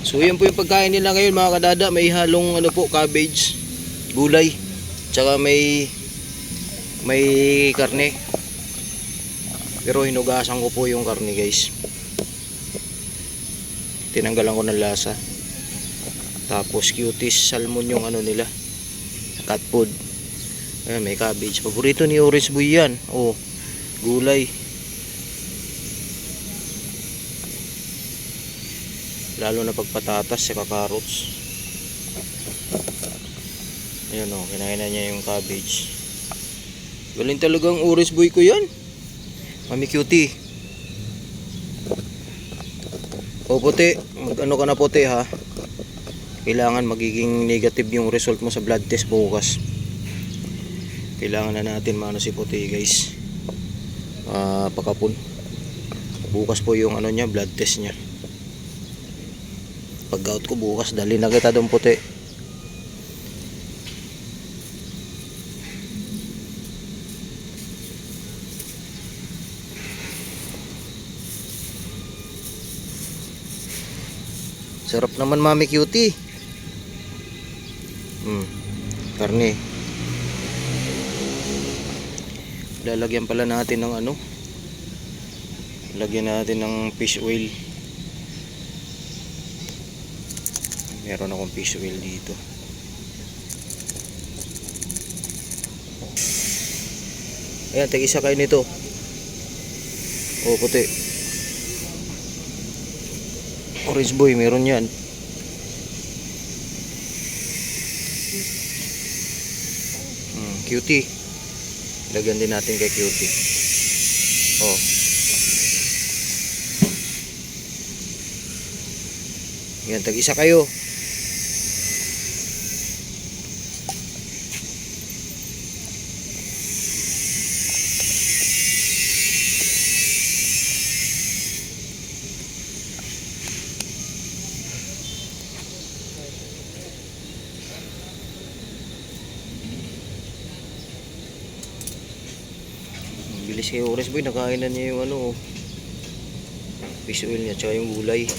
So yan po yung pagkain nila ngayon mga kadada. May halong ano po, cabbage, gulay, tsaka may karne. Pero hinugasan ko po yung karne guys. Tinanggalan ko ng lasa. Tapos cuties salmon yung ano nila, cat food. Ayan, may cabbage. Paborito ni Orange Boy yan. Oh, gulay. Lalo na pagpatatas sa carrots. Ayan o, kinain na niya yung cabbage. Galing talagang Orange Boy ko yan. Mami cutie. O puti, mag-ano ka na puti ha. Kailangan magiging negative yung result mo sa blood test bukas. Kailangan na natin maano si puti guys. Pakapon. Bukas po yung ano niya, blood test niya. Pag out ko bukas, dali na kita doon puti. Sarap naman mami cutie. Karne. Lalagyan pala natin ng ano, lagyan natin ng fish oil. Meron akong fish oil dito. Ayan, tag-isa kayo nito. O puti. Orange Boy, meron yan. Cutie. Lagyan din natin kay cutie. Oh. Yan, tag-isa kayo. Bilis kay Orange Boy, nakain na niya yung ano, fish oil niya tsaka yung gulay.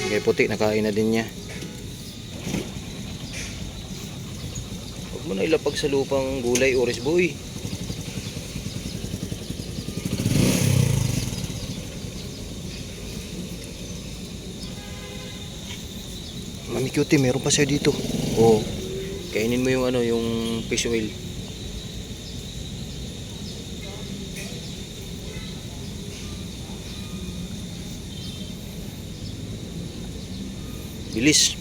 Kay puti, nakain na din niya. Huwag mo na ilapag sa lupang gulay, Orange Boy. Mami cutie, meron pa sa'yo dito. Oh. Kainin mo yung ano, yung fish oil. Bilis.